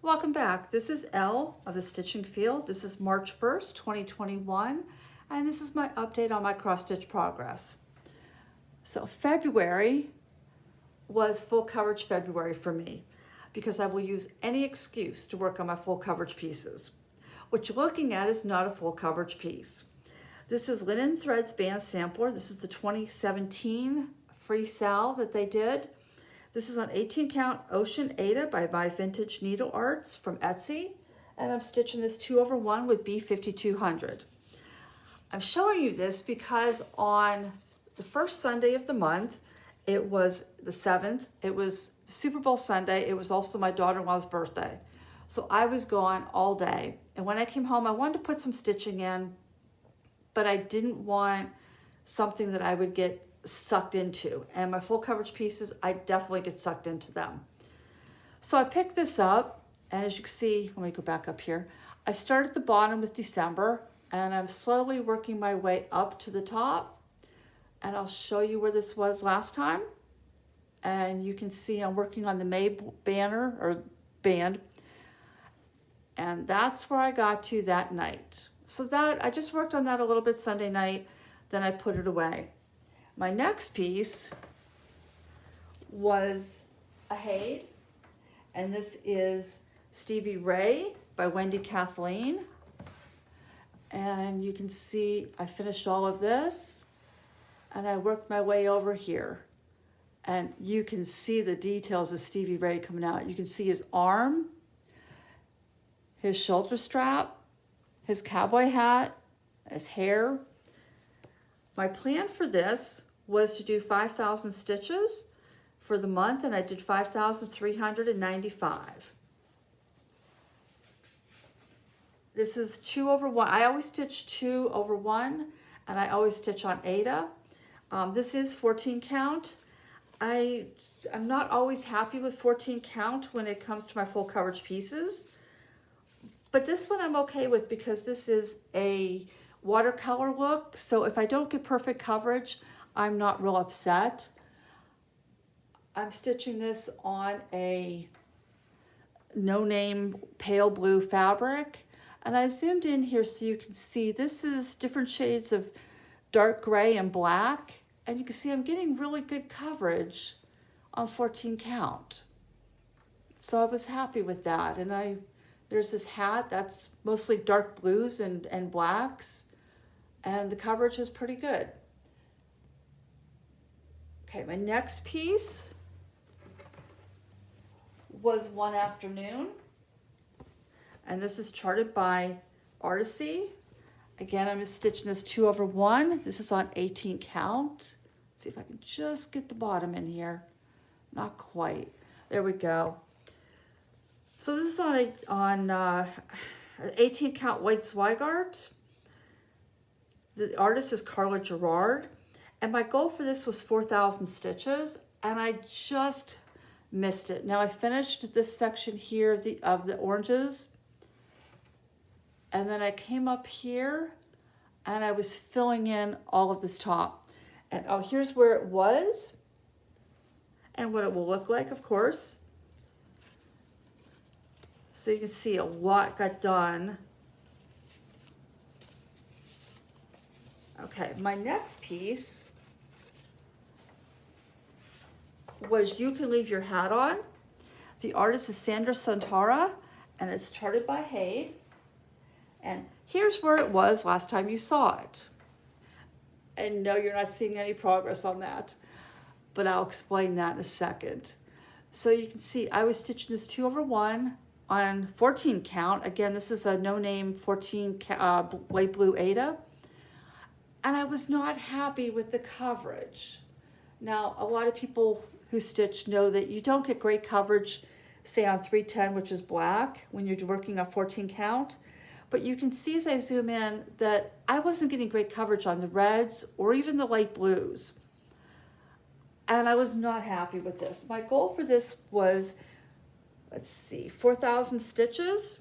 Welcome back. This is Elle of the Stitching Field. This is March 1st, 2021, and this is my update on my cross stitch progress. So February was full coverage February for me because I will use any excuse to work on my full coverage pieces. What you're looking at is not a full coverage piece. This is Linen Threads Band Sampler. This is the 2017 free sale that they did. This is on 18 count Ocean Ada by My Vintage Needlearts from Etsy. And I'm stitching this 2/1 with B5200. I'm showing you this because on the first Sunday of the month, it was the 7th, it was Super Bowl Sunday, it was also my daughter-in-law's birthday. So I was gone all day. And when I came home, I wanted to put some stitching in, but I didn't want something that I would get sucked into. And my full coverage pieces, I definitely get sucked into them. So I picked this up, and as you can see, let me go back up here. I started at the bottom with December, and I'm slowly working my way up to the top. And I'll show you where this was last time. And you can see I'm working on the May banner or band. And that's where I got to that night. So that I just worked on that a little bit Sunday night, then I put it away. My next piece was a Hade, and this is Stevie Ray by Wendy, Kathleen. And you can see I finished all of this, and I worked my way over here. And you can see the details of Stevie Ray coming out. You can see his arm, his shoulder strap, his cowboy hat, his hair. My plan for this was to do 5,000 stitches for the month, and I did 5,395. This is 2/1. I always stitch 2/1, and I always stitch on Ada. This is 14 count. I'm not always happy with 14 count when it comes to my full coverage pieces, but this one I'm okay with because this is a watercolor look. So if I don't get perfect coverage, I'm not real upset. I'm stitching this on a no-name pale blue fabric. And I zoomed in here so you can see this is different shades of dark gray and black. And you can see I'm getting really good coverage on 14 count. So I was happy with that. And there's this hat that's mostly dark blues and blacks. And the coverage is pretty good. Okay, my next piece was One Afternoon. And this is charted by Artecy. Again, I'm just stitching this 2/1. This is on 18 count. Let's see if I can just get the bottom in here. Not quite. There we go. So this is on 18 count white Zweigart. The artist is Carla Gerard, and my goal for this was 4,000 stitches, and I just missed it. Now I finished this section here of the oranges, and then I came up here, and I was filling in all of this top. And oh, here's where it was, and what it will look like, of course. So you can see a lot got done. Okay, my next piece was You Can Leave Your Hat On. The artist is Santara, and it's charted by Hade. And here's where it was last time you saw it. And no, you're not seeing any progress on that, but I'll explain that in a second. So you can see I was stitching this 2/1 on 14 count. Again, this is a no-name 14 light blue Ada. And I was not happy with the coverage. Now, a lot of people who stitch know that you don't get great coverage, say on 310, which is black, when you're working on 14 count. But you can see as I zoom in that I wasn't getting great coverage on the reds or even the light blues. And I was not happy with this. My goal for this was, let's see, 4,000 stitches.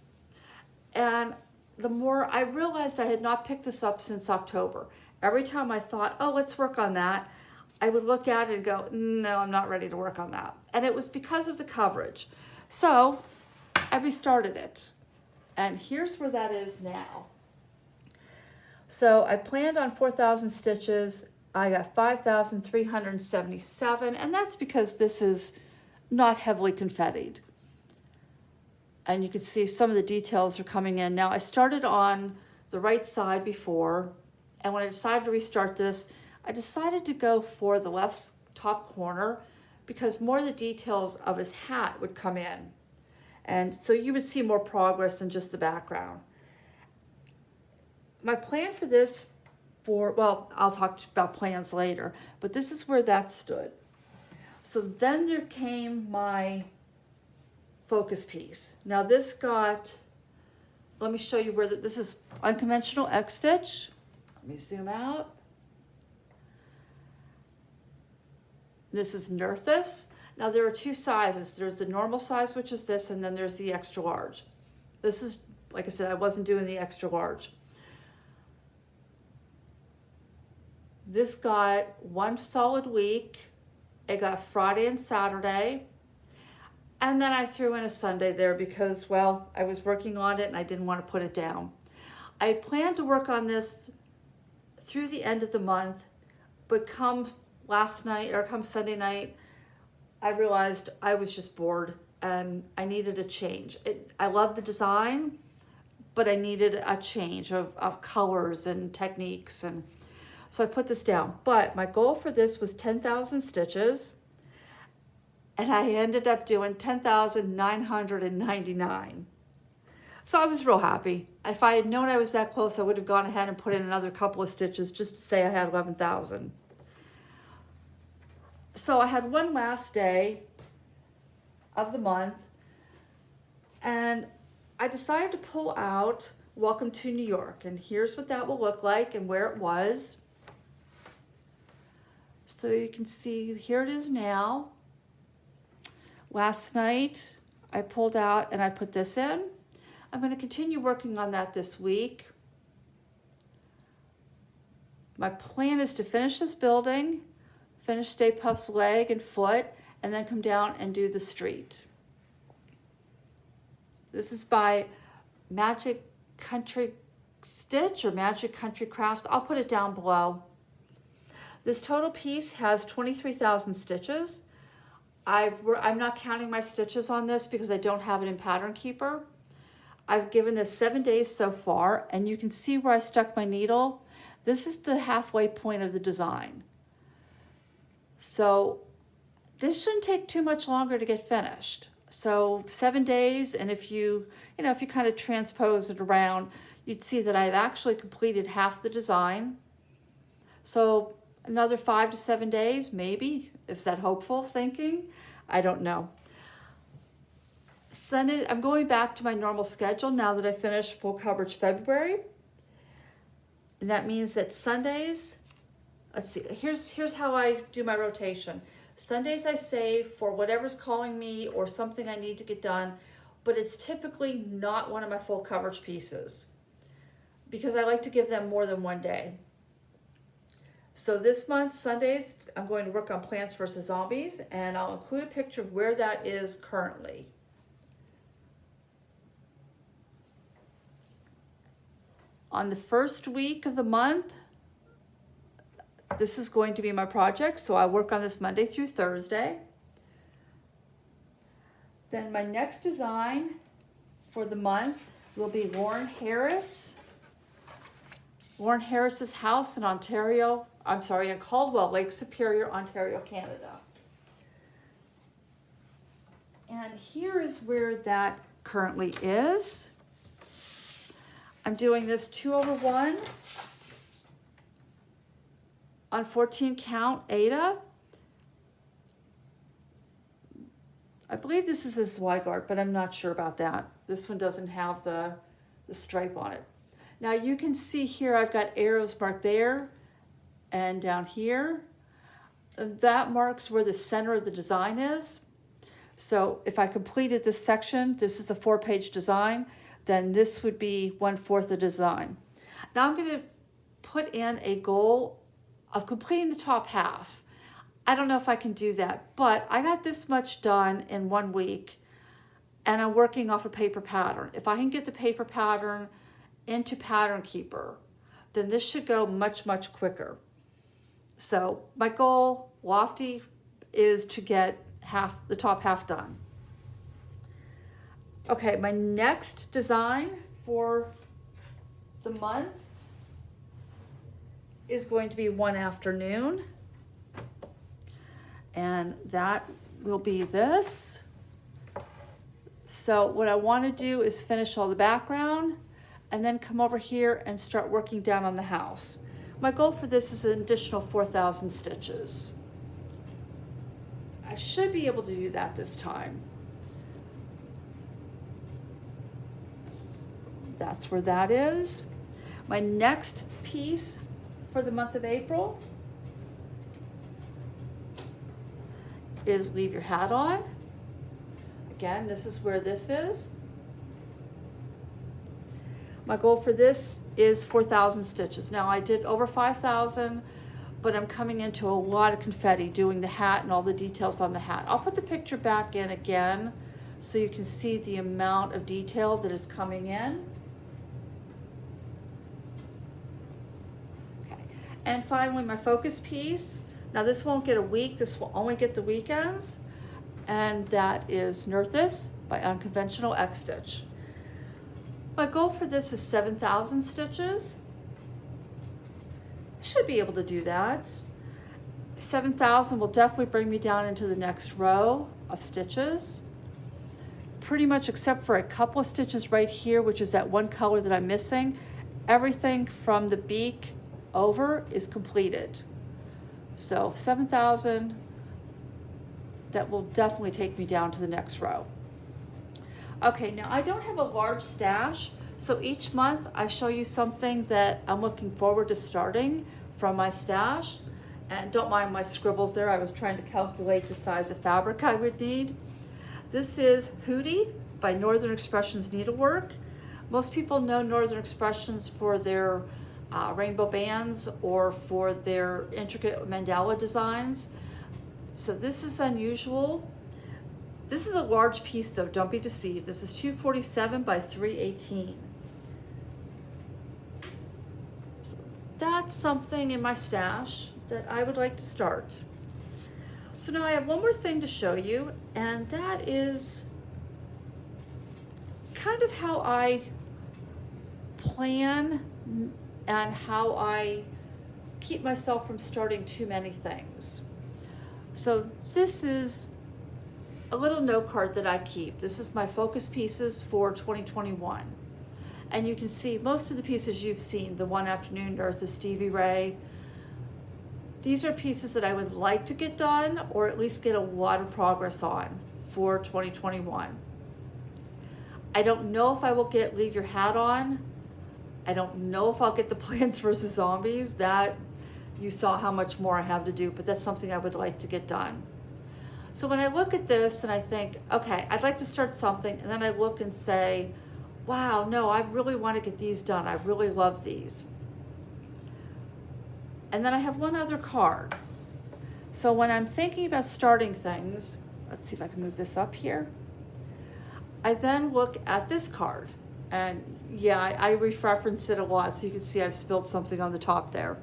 And the more I realized I had not picked this up since October. Every time I thought, oh, let's work on that, I would look at it and go, no, I'm not ready to work on that. And it was because of the coverage. So I restarted it. And here's where that is now. So I planned on 4,000 stitches. I got 5,377, and that's because this is not heavily confettied. And you can see some of the details are coming in. Now I started on the right side before, and when I decided to restart this, I decided to go for the left top corner because more of the details of his hat would come in. And so you would see more progress than just the background. My plan for this, well, I'll talk about plans later, but this is where that stood. So then there came my focus piece. Now this got, let me show you where this is UnconventionalXStitch. Let me zoom out. This is Nerthus. Now there are two sizes. There's the normal size, which is this, and then there's the extra large. This is, like I said, I wasn't doing the extra large. This got one solid week. It got Friday and Saturday. And then I threw in a Sunday there because, well, I was working on it and I didn't want to put it down. I planned to work on this through the end of the month, but come last night or come Sunday night, I realized I was just bored and I needed a change. I love the design, but I needed a change of colors and techniques. And so I put this down. But my goal for this was 10,000 stitches. And I ended up doing 10,999. So I was real happy. If I had known I was that close, I would have gone ahead and put in another couple of stitches just to say I had 11,000. So I had one last day of the month, and I decided to pull out Welcome to New York. And here's what that will look like and where it was. So you can see, here it is now. Last night, I pulled out and I put this in. I'm going to continue working on that this week. My plan is to finish this building, finish Stay Puft's leg and foot, and then come down and do the street. This is by Magic Country Stitch or Magic Country Crafts. I'll put it down below. This total piece has 23,000 stitches. I'm not counting my stitches on this because I don't have it in Pattern Keeper. I've given this 7 days so far, and you can see where I stuck my needle. This is the halfway point of the design. So this shouldn't take too much longer to get finished. So 7 days, and if you kind of transpose it around, you'd see that I've actually completed half the design. So another 5 to 7 days, maybe. Is that hopeful thinking? I don't know. Sunday, I'm going back to my normal schedule now that I finished full coverage February. And that means that Sundays, let's see, here's how I do my rotation. Sundays I save for whatever's calling me or something I need to get done, but it's typically not one of my full coverage pieces because I like to give them more than 1 day. So this month, Sundays, I'm going to work on Plants vs. Zombies, and I'll include a picture of where that is currently. On the first week of the month, this is going to be my project, so I'll work on this Monday through Thursday. Then my next design for the month will be Lawren Harris's house in in Caldwell, Lake Superior, Ontario, Canada. And here is where that currently is. I'm doing this 2/1 on 14 count Ada. I believe this is a Zweigart, but I'm not sure about that. This one doesn't have the stripe on it. Now you can see here I've got arrows marked there and down here. That marks where the center of the design is. So if I completed this section, this is a 4-page design, then this would be 1/4 the design. Now I'm going to put in a goal of completing the top half. I don't know if I can do that, but I got this much done in 1 week. and I'm working off a paper pattern. If I can get the paper pattern into Pattern Keeper, then this should go much, much quicker. So my goal, lofty, is to get the top half done. Okay, my next design for the month is going to be one afternoon. And that will be this. So what I want to do is finish all the background and then come over here and start working down on the house. My goal for this is an additional 4,000 stitches. I should be able to do that this time. That's where that is. My next piece for the month of April is Leave Your Hat On. Again, this is where this is. My goal for this is 4,000 stitches. Now I did over 5,000, but I'm coming into a lot of confetti doing the hat and all the details on the hat. I'll put the picture back in again so you can see the amount of detail that is coming in. Okay. And finally, my focus piece. Now this won't get a week, this will only get the weekends, and that is Nerthus by UnconventionalXStitch. My goal for this is 7,000 stitches. Should be able to do that. 7,000 will definitely bring me down into the next row of stitches. Pretty much except for a couple of stitches right here, which is that one color that I'm missing, everything from the beak over is completed. So 7,000, that will definitely take me down to the next row. Okay, now I don't have a large stash, so each month I show you something that I'm looking forward to starting from my stash. And don't mind my scribbles there, I was trying to calculate the size of fabric I would need. This is Hootie by Northern Expressions Needlework. Most people know Northern Expressions for their rainbow bands or for their intricate mandala designs. So this is unusual. This is a large piece though, don't be deceived. This is 247 by 318. So that's something in my stash that I would like to start. So now I have one more thing to show you, and that is kind of how I plan and how I keep myself from starting too many things. So this is a little note card that I keep. This is my focus pieces for 2021. And you can see most of the pieces you've seen, the One Afternoon, Nerthus, Stevie Ray. These are pieces that I would like to get done or at least get a lot of progress on for 2021. I don't know if I will get Leave Your Hat On. I don't know if I'll get the Plants vs. Zombies. That, you saw how much more I have to do, but that's something I would like to get done. So when I look at this and I think, okay, I'd like to start something, and then I look and say, wow, no, I really want to get these done. I really love these. And then I have one other card. So when I'm thinking about starting things, let's see if I can move this up here. I then look at this card. And yeah, I reference it a lot, so you can see I've spilled something on the top there.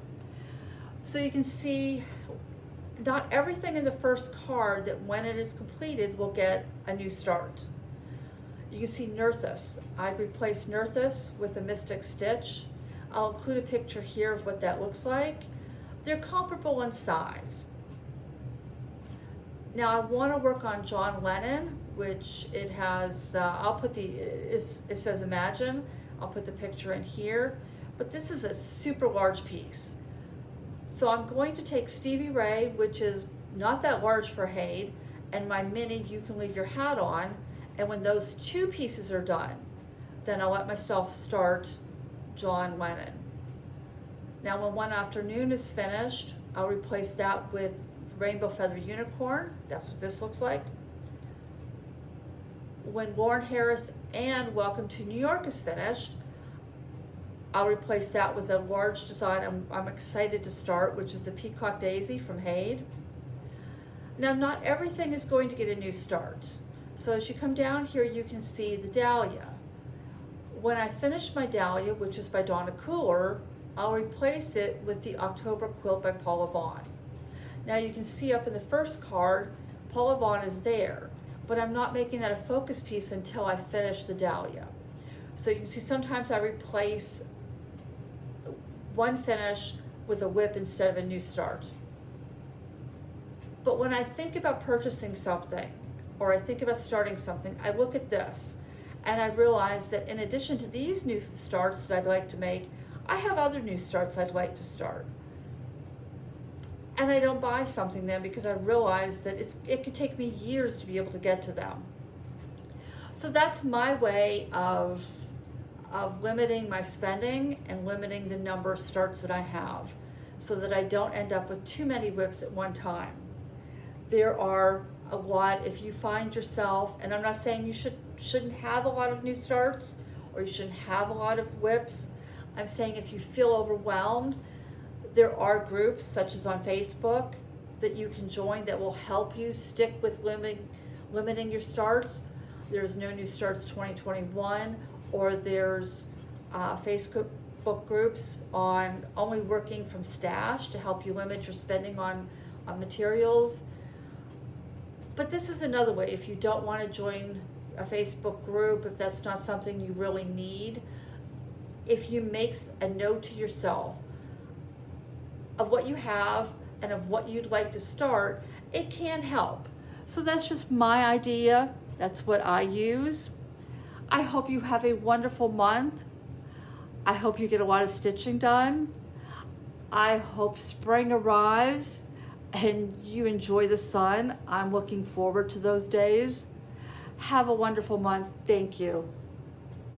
So you can see not everything in the first card that when it is completed will get a new start. You can see Nerthus. I've replaced Nerthus with a Mystic Stitch. I'll include a picture here of what that looks like. They're comparable in size. Now I want to work on John Lennon, which it has, I'll put it says Imagine. I'll put the picture in here, but this is a super large piece. So I'm going to take Stevie Ray, which is not that large for Haid, and my mini You Can Leave Your Hat On, and when those two pieces are done, then I'll let myself start John Lennon. Now when One Afternoon is finished, I'll replace that with Rainbow Feather Unicorn. That's what this looks like. When Lawren Harris and Welcome to New York is finished, I'll replace that with a large design I'm excited to start, which is the Peacock Daisy from Haid. Now, not everything is going to get a new start. So as you come down here, you can see the dahlia. When I finish my dahlia, which is by Donna Cooler, I'll replace it with the October quilt by Paula Vaughn. Now you can see up in the first card, Paula Vaughn is there, but I'm not making that a focus piece until I finish the dahlia. So you can see sometimes I replace one finish with a whip instead of a new start. But when I think about purchasing something, or I think about starting something, I look at this and I realize that in addition to these new starts that I'd like to make, I have other new starts I'd like to start. And I don't buy something then because I realize that it could take me years to be able to get to them. So that's my way of limiting my spending and limiting the number of starts that I have so that I don't end up with too many whips at one time. There are a lot, if you find yourself, and I'm not saying you shouldn't have a lot of new starts or you shouldn't have a lot of whips. I'm saying if you feel overwhelmed, there are groups such as on Facebook that you can join that will help you stick with limiting your starts. There's No New Starts 2021, or there's Facebook groups on only working from stash to help you limit your spending on materials. But this is another way. If you don't want to join a Facebook group, if that's not something you really need, if you make a note to yourself of what you have and of what you'd like to start, it can help. So that's just my idea. That's what I use. I hope you have a wonderful month. I hope you get a lot of stitching done. I hope spring arrives and you enjoy the sun. I'm looking forward to those days. Have a wonderful month. Thank you.